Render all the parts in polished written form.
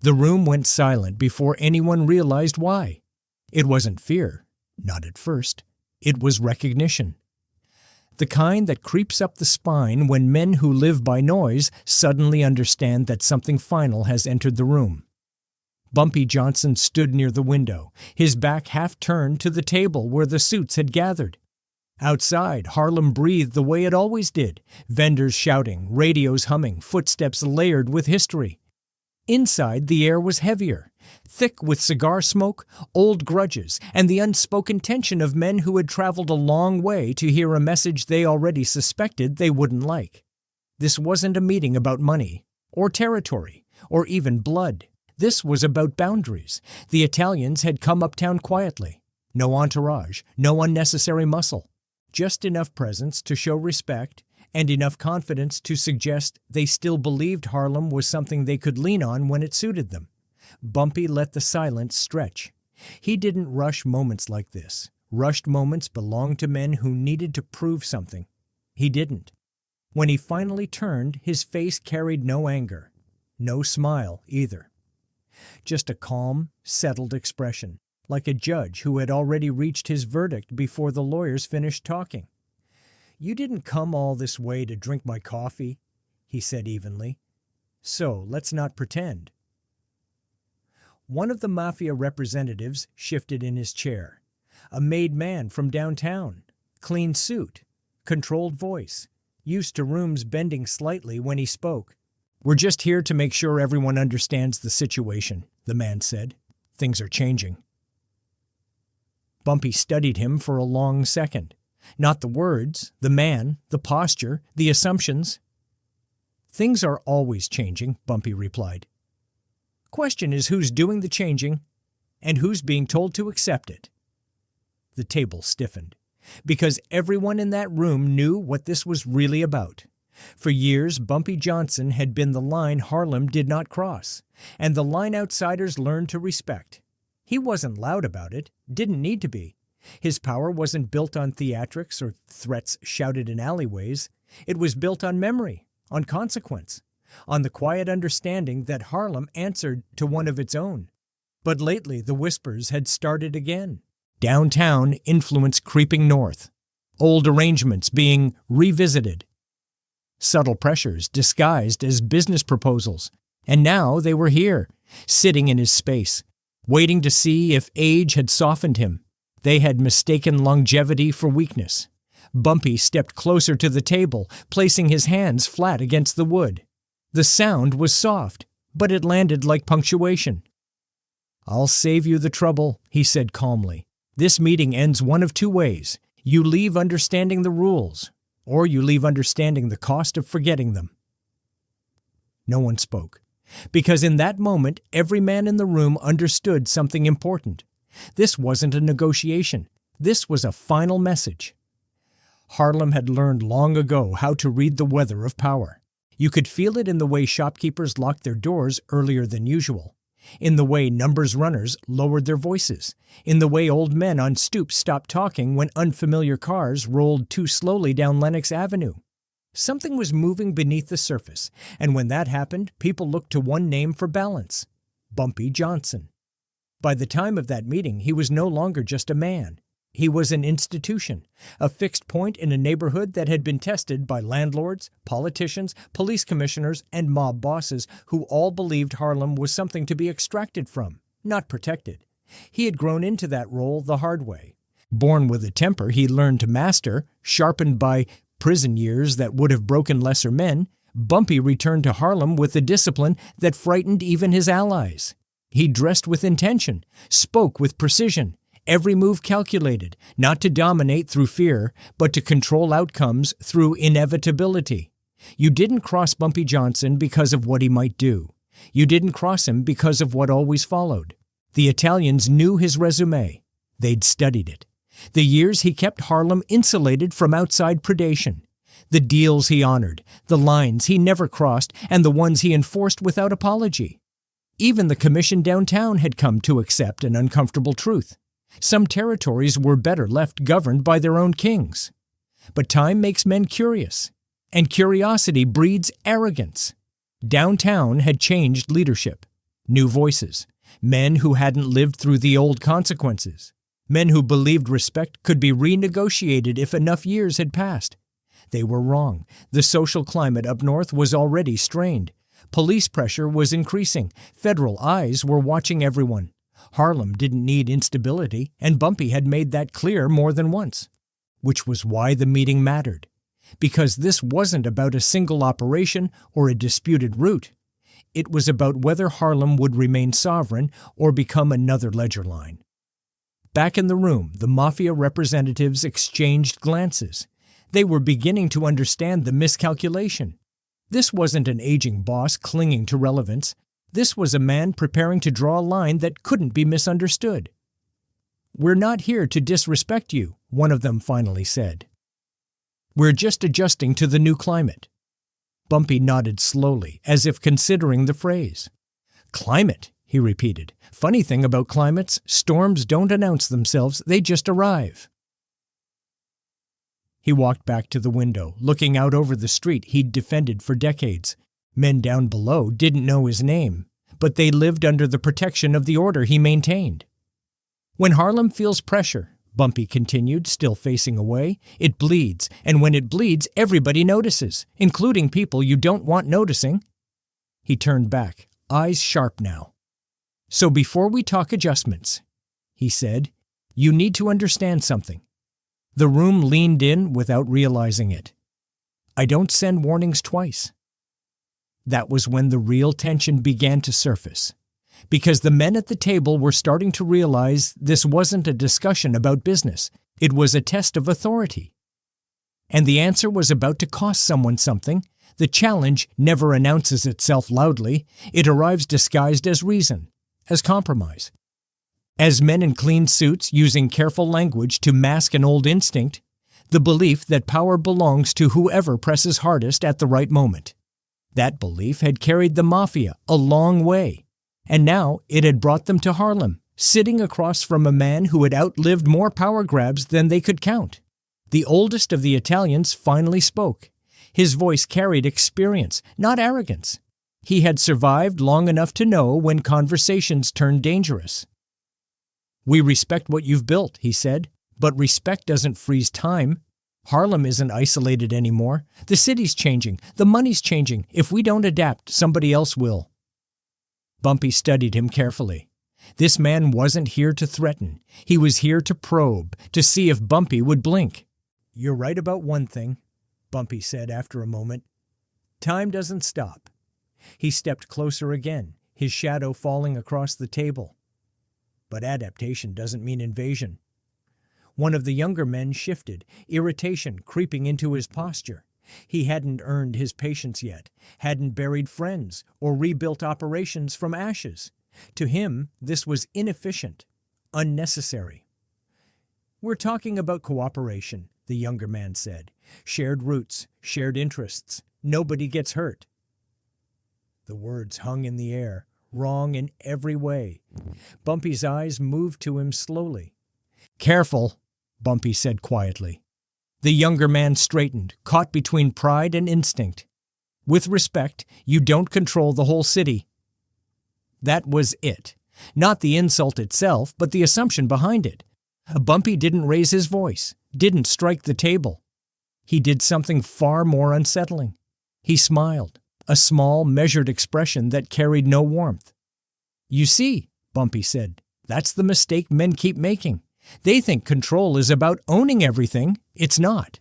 The room went silent before anyone realized why. It wasn't fear, not at first. It was recognition. The kind that creeps up the spine when men who live by noise suddenly understand that something final has entered the room. Bumpy Johnson stood near the window, his back half turned to the table where the suits had gathered. Outside, Harlem breathed the way it always did, vendors shouting, radios humming, footsteps layered with history. Inside, the air was heavier, thick with cigar smoke, old grudges, and the unspoken tension of men who had traveled a long way to hear a message they already suspected they wouldn't like. This wasn't a meeting about money, or territory, or even blood. This was about boundaries. The Italians had come uptown quietly. No entourage, no unnecessary muscle. Just enough presence to show respect, and enough confidence to suggest they still believed Harlem was something they could lean on when it suited them. Bumpy let the silence stretch. He didn't rush moments like this. Rushed moments belonged to men who needed to prove something. He didn't. When he finally turned, his face carried no anger. No smile, either. Just a calm, settled expression, like a judge who had already reached his verdict before the lawyers finished talking. "You didn't come all this way to drink my coffee," he said evenly. "So let's not pretend." One of the Mafia representatives shifted in his chair. A made man from downtown. Clean suit. Controlled voice. Used to rooms bending slightly when he spoke. "We're just here to make sure everyone understands the situation," the man said. "Things are changing." Bumpy studied him for a long second. Not the words, the man, the posture, the assumptions. "Things are always changing," Bumpy replied. "Question is who's doing the changing and who's being told to accept it." The table stiffened, because everyone in that room knew what this was really about. For years, Bumpy Johnson had been the line Harlem did not cross, and the line outsiders learned to respect. He wasn't loud about it, didn't need to be. His power wasn't built on theatrics or threats shouted in alleyways. It was built on memory, on consequence, on the quiet understanding that Harlem answered to one of its own. But lately the whispers had started again. Downtown influence creeping north. Old arrangements being revisited. Subtle pressures disguised as business proposals. And now they were here, sitting in his space, waiting to see if age had softened him. They had mistaken longevity for weakness. Bumpy stepped closer to the table, placing his hands flat against the wood. The sound was soft, but it landed like punctuation. "I'll save you the trouble," he said calmly. "This meeting ends one of two ways. You leave understanding the rules, or you leave understanding the cost of forgetting them." No one spoke, because in that moment every man in the room understood something important. This wasn't a negotiation. This was a final message. Harlem had learned long ago how to read the weather of power. You could feel it in the way shopkeepers locked their doors earlier than usual, in the way numbers runners lowered their voices, in the way old men on stoops stopped talking when unfamiliar cars rolled too slowly down Lenox Avenue. Something was moving beneath the surface, and when that happened, people looked to one name for balance: Bumpy Johnson. By the time of that meeting, he was no longer just a man. He was an institution, a fixed point in a neighborhood that had been tested by landlords, politicians, police commissioners, and mob bosses who all believed Harlem was something to be extracted from, not protected. He had grown into that role the hard way. Born with a temper he learned to master, sharpened by prison years that would have broken lesser men, Bumpy returned to Harlem with a discipline that frightened even his allies. He dressed with intention, spoke with precision, every move calculated, not to dominate through fear, but to control outcomes through inevitability. You didn't cross Bumpy Johnson because of what he might do. You didn't cross him because of what always followed. The Italians knew his resume. They'd studied it. The years he kept Harlem insulated from outside predation. The deals he honored, the lines he never crossed, and the ones he enforced without apology. Even the commission downtown had come to accept an uncomfortable truth. Some territories were better left governed by their own kings. But time makes men curious, and curiosity breeds arrogance. Downtown had changed leadership. New voices. Men who hadn't lived through the old consequences. Men who believed respect could be renegotiated if enough years had passed. They were wrong. The social climate up north was already strained. Police pressure was increasing. Federal eyes were watching everyone. Harlem didn't need instability, and Bumpy had made that clear more than once. Which was why the meeting mattered. Because this wasn't about a single operation or a disputed route. It was about whether Harlem would remain sovereign or become another ledger line. Back in the room, the Mafia representatives exchanged glances. They were beginning to understand the miscalculation. This wasn't an aging boss clinging to relevance. This was a man preparing to draw a line that couldn't be misunderstood. "We're not here to disrespect you," one of them finally said. "We're just adjusting to the new climate." Bumpy nodded slowly, as if considering the phrase. "Climate," he repeated. "Funny thing about climates, storms don't announce themselves, they just arrive." He walked back to the window, looking out over the street he'd defended for decades. Men down below didn't know his name, but they lived under the protection of the order he maintained. "When Harlem feels pressure," Bumpy continued, still facing away, "it bleeds, and when it bleeds, everybody notices, including people you don't want noticing." He turned back, eyes sharp now. "So before we talk adjustments," he said, "you need to understand something." The room leaned in without realizing it. "I don't send warnings twice." That was when the real tension began to surface. Because the men at the table were starting to realize this wasn't a discussion about business. It was a test of authority. And the answer was about to cost someone something. The challenge never announces itself loudly. It arrives disguised as reason, as compromise. As men in clean suits using careful language to mask an old instinct, the belief that power belongs to whoever presses hardest at the right moment. That belief had carried the Mafia a long way. And now it had brought them to Harlem, sitting across from a man who had outlived more power grabs than they could count. The oldest of the Italians finally spoke. His voice carried experience, not arrogance. He had survived long enough to know when conversations turned dangerous. "We respect what you've built," he said, "but respect doesn't freeze time. Harlem isn't isolated anymore. The city's changing. The money's changing. If we don't adapt, somebody else will." Bumpy studied him carefully. This man wasn't here to threaten. He was here to probe, to see if Bumpy would blink. "You're right about one thing," Bumpy said after a moment. "Time doesn't stop." He stepped closer again, his shadow falling across the table. "But adaptation doesn't mean invasion." One of the younger men shifted, irritation creeping into his posture. He hadn't earned his patience yet, hadn't buried friends or rebuilt operations from ashes. To him, this was inefficient, unnecessary. "We're talking about cooperation," the younger man said. "Shared roots, shared interests. Nobody gets hurt." The words hung in the air, wrong in every way. Bumpy's eyes moved to him slowly. "Careful," Bumpy said quietly. The younger man straightened, caught between pride and instinct. "With respect, you don't control the whole city." That was it. Not the insult itself, but the assumption behind it. Bumpy didn't raise his voice, didn't strike the table. He did something far more unsettling. He smiled, a small, measured expression that carried no warmth. "You see," Bumpy said, "that's the mistake men keep making. They think control is about owning everything. It's not."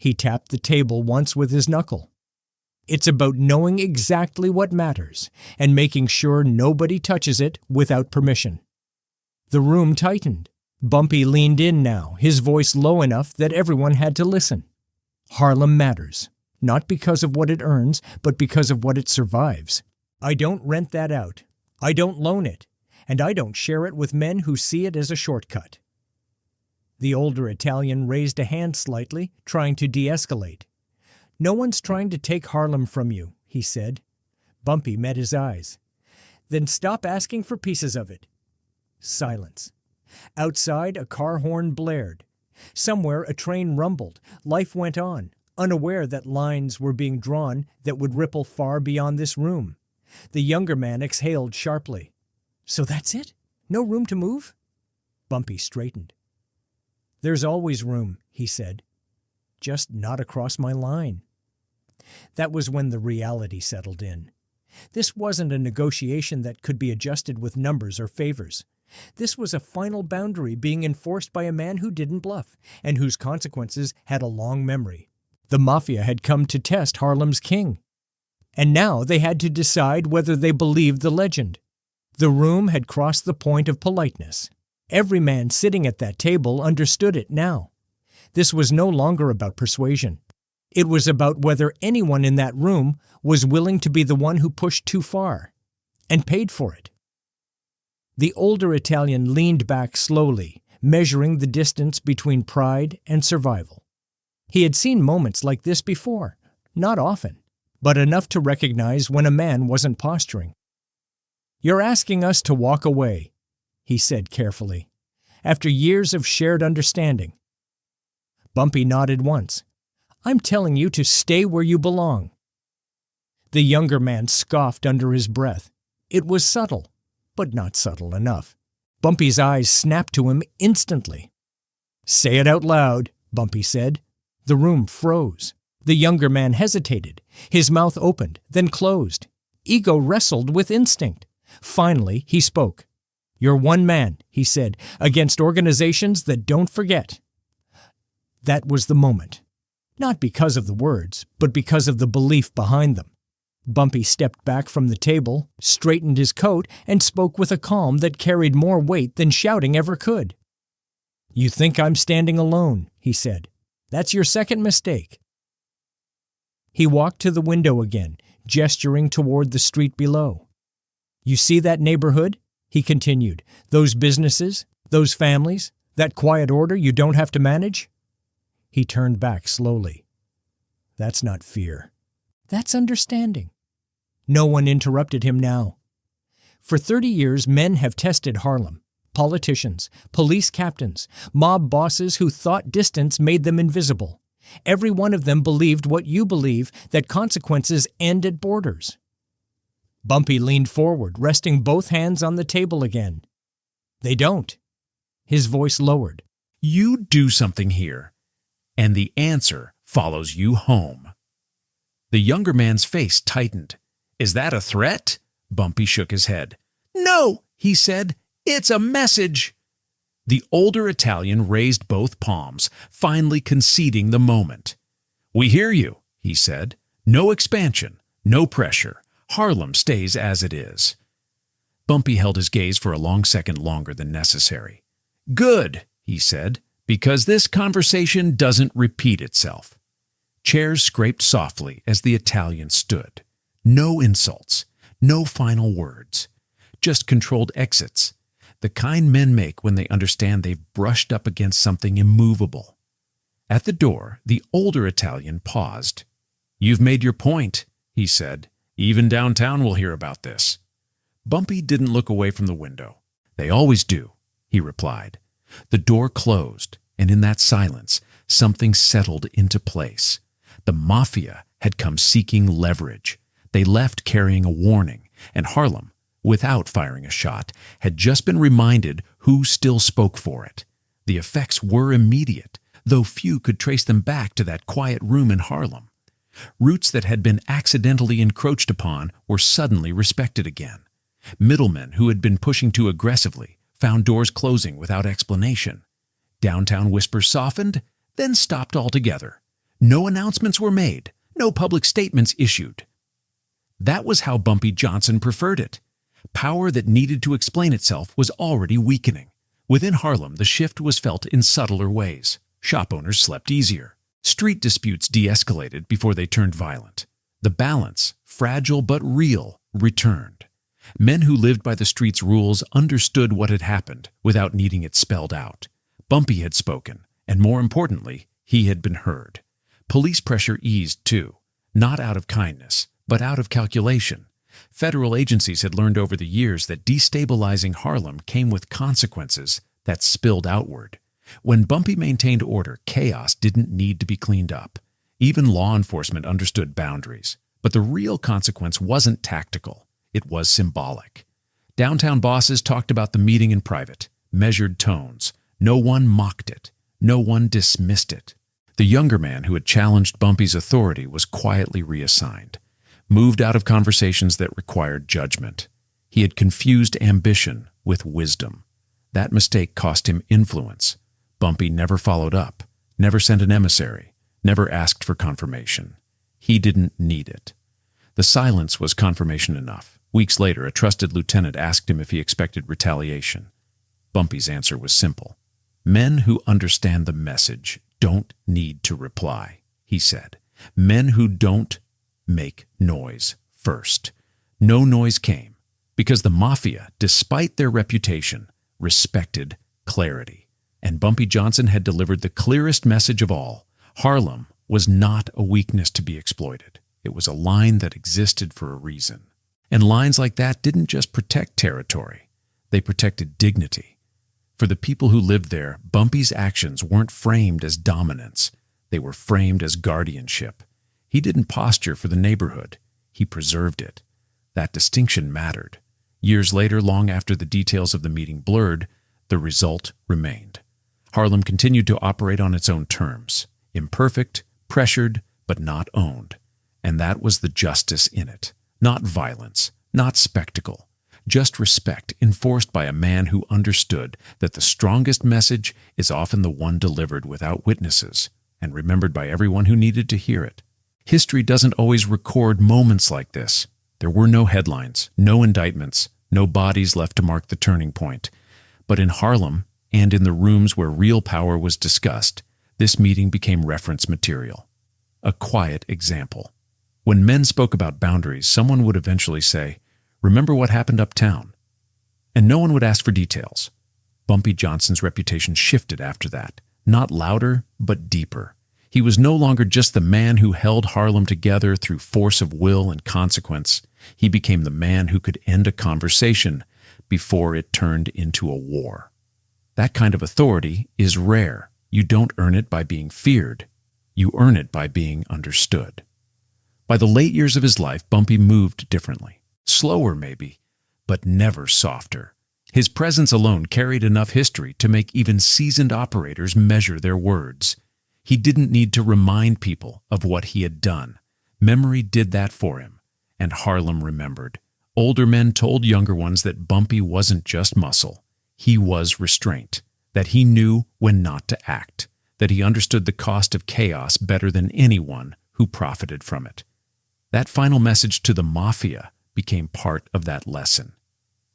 He tapped the table once with his knuckle. "It's about knowing exactly what matters and making sure nobody touches it without permission." The room tightened. Bumpy leaned in now, his voice low enough that everyone had to listen. "Harlem matters, not because of what it earns, but because of what it survives. I don't rent that out. I don't loan it. And I don't share it with men who see it as a shortcut." The older Italian raised a hand slightly, trying to de-escalate. "No one's trying to take Harlem from you," he said. Bumpy met his eyes. "Then stop asking for pieces of it." Silence. Outside, a car horn blared. Somewhere, a train rumbled. Life went on, unaware that lines were being drawn that would ripple far beyond this room. The younger man exhaled sharply. So that's it? No room to move? Bumpy straightened. There's always room, he said. Just not across my line. That was when the reality settled in. This wasn't a negotiation that could be adjusted with numbers or favors. This was a final boundary being enforced by a man who didn't bluff, and whose consequences had a long memory. The Mafia had come to test Harlem's king. And now they had to decide whether they believed the legend. The room had crossed the point of politeness. Every man sitting at that table understood it now. This was no longer about persuasion. It was about whether anyone in that room was willing to be the one who pushed too far, and paid for it. The older Italian leaned back slowly, measuring the distance between pride and survival. He had seen moments like this before, not often, but enough to recognize when a man wasn't posturing. "You're asking us to walk away," he said carefully, "after years of shared understanding." Bumpy nodded once. "I'm telling you to stay where you belong." The younger man scoffed under his breath. It was subtle, but not subtle enough. Bumpy's eyes snapped to him instantly. "Say it out loud," Bumpy said. The room froze. The younger man hesitated. His mouth opened, then closed. Ego wrestled with instinct. Finally, he spoke. "You're one man," he said, "against organizations that don't forget." That was the moment. Not because of the words, but because of the belief behind them. Bumpy stepped back from the table, straightened his coat, and spoke with a calm that carried more weight than shouting ever could. "You think I'm standing alone," he said. "That's your second mistake." He walked to the window again, gesturing toward the street below. "You see that neighborhood?" he continued. "Those businesses, those families, that quiet order you don't have to manage?" He turned back slowly. "That's not fear. That's understanding." No one interrupted him now. For 30 years, men have tested Harlem. Politicians, police captains, mob bosses who thought distance made them invisible. Every one of them believed what you believe, that consequences end at borders. Bumpy leaned forward, resting both hands on the table again. "They don't." His voice lowered. "You do something here, and the answer follows you home." The younger man's face tightened. "Is that a threat?" Bumpy shook his head. "No," he said. "It's a message." The older Italian raised both palms, finally conceding the moment. "We hear you," he said. "No expansion, no pressure. Harlem stays as it is." Bumpy held his gaze for a long second longer than necessary. "Good," he said, "because this conversation doesn't repeat itself." Chairs scraped softly as the Italian stood. No insults, no final words, just controlled exits, the kind men make when they understand they've brushed up against something immovable. At the door, the older Italian paused. "You've made your point," he said. "Even downtown will hear about this." Bumpy didn't look away from the window. "They always do," he replied. The door closed, and in that silence, something settled into place. The Mafia had come seeking leverage. They left carrying a warning, and Harlem, without firing a shot, had just been reminded who still spoke for it. The effects were immediate, though few could trace them back to that quiet room in Harlem. Roots that had been accidentally encroached upon were suddenly respected again. Middlemen who had been pushing too aggressively found doors closing without explanation. Downtown whispers softened, then stopped altogether. No announcements were made, no public statements issued. That was how Bumpy Johnson preferred it. Power that needed to explain itself was already weakening. Within Harlem, the shift was felt in subtler ways. Shop owners slept easier. Street disputes de-escalated before they turned violent. The balance, fragile but real, returned. Men who lived by the street's rules understood what had happened without needing it spelled out. Bumpy had spoken, and more importantly, he had been heard. Police pressure eased too, not out of kindness, but out of calculation. Federal agencies had learned over the years that destabilizing Harlem came with consequences that spilled outward. When Bumpy maintained order, chaos didn't need to be cleaned up. Even law enforcement understood boundaries. But the real consequence wasn't tactical. It was symbolic. Downtown bosses talked about the meeting in private, measured tones. No one mocked it. No one dismissed it. The younger man who had challenged Bumpy's authority was quietly reassigned, moved out of conversations that required judgment. He had confused ambition with wisdom. That mistake cost him influence. Bumpy never followed up, never sent an emissary, never asked for confirmation. He didn't need it. The silence was confirmation enough. Weeks later, a trusted lieutenant asked him if he expected retaliation. Bumpy's answer was simple. Men who understand the message don't need to reply, he said. Men who don't make noise first. No noise came because the Mafia, despite their reputation, respected clarity. And Bumpy Johnson had delivered the clearest message of all. Harlem was not a weakness to be exploited. It was a line that existed for a reason. And lines like that didn't just protect territory. They protected dignity. For the people who lived there, Bumpy's actions weren't framed as dominance. They were framed as guardianship. He didn't posture for the neighborhood. He preserved it. That distinction mattered. Years later, long after the details of the meeting blurred, the result remained. Harlem continued to operate on its own terms. Imperfect, pressured, but not owned. And that was the justice in it. Not violence, not spectacle. Just respect enforced by a man who understood that the strongest message is often the one delivered without witnesses and remembered by everyone who needed to hear it. History doesn't always record moments like this. There were no headlines, no indictments, no bodies left to mark the turning point. But in Harlem, and in the rooms where real power was discussed, this meeting became reference material. A quiet example. When men spoke about boundaries, someone would eventually say, "Remember what happened uptown?" And no one would ask for details. Bumpy Johnson's reputation shifted after that, not louder, but deeper. He was no longer just the man who held Harlem together through force of will and consequence. He became the man who could end a conversation before it turned into a war. That kind of authority is rare. You don't earn it by being feared. You earn it by being understood. By the late years of his life, Bumpy moved differently. Slower maybe, but never softer. His presence alone carried enough history to make even seasoned operators measure their words. He didn't need to remind people of what he had done. Memory did that for him, and Harlem remembered. Older men told younger ones that Bumpy wasn't just muscle. He was restraint, that he knew when not to act, that he understood the cost of chaos better than anyone who profited from it. That final message to the Mafia became part of that lesson.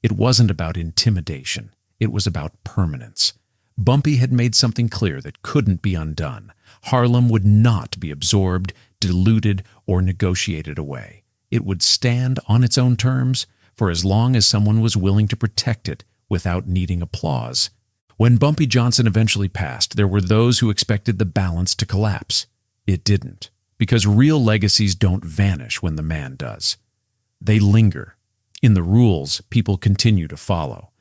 It wasn't about intimidation. It was about permanence. Bumpy had made something clear that couldn't be undone. Harlem would not be absorbed, diluted, or negotiated away. It would stand on its own terms for as long as someone was willing to protect it without needing applause. When Bumpy Johnson eventually passed, there were those who expected the balance to collapse. It didn't, because real legacies don't vanish when the man does. They linger. In the rules, people continue to follow.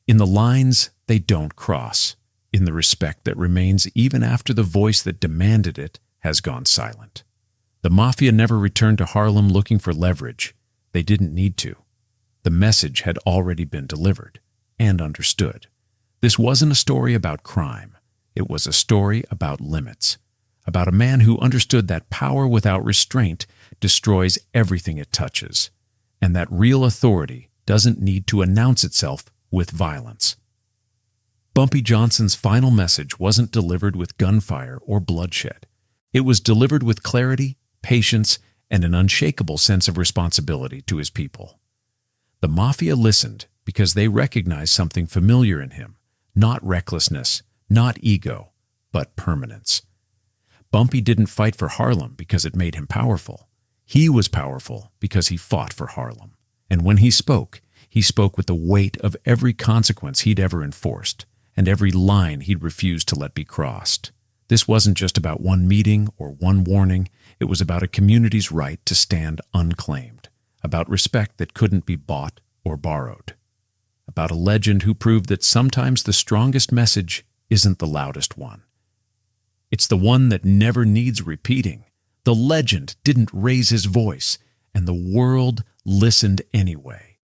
In the lines, they don't cross. In the respect that remains even after the voice that demanded it has gone silent. The Mafia never returned to Harlem looking for leverage. They didn't need to. The message had already been delivered and understood. This wasn't a story about crime. It was a story about limits, about a man who understood that power without restraint destroys everything it touches, and that real authority doesn't need to announce itself with violence. Bumpy Johnson's final message wasn't delivered with gunfire or bloodshed. It was delivered with clarity, patience, and an unshakable sense of responsibility to his people. The Mafia listened because they recognized something familiar in him, not recklessness, not ego, but permanence. Bumpy didn't fight for Harlem because it made him powerful. He was powerful because he fought for Harlem. And when he spoke with the weight of every consequence he'd ever enforced, and every line he'd refused to let be crossed. This wasn't just about one meeting or one warning. It was about a community's right to stand unclaimed, about respect that couldn't be bought or borrowed, about a legend who proved that sometimes the strongest message isn't the loudest one. It's the one that never needs repeating. The legend didn't raise his voice, and the world listened anyway.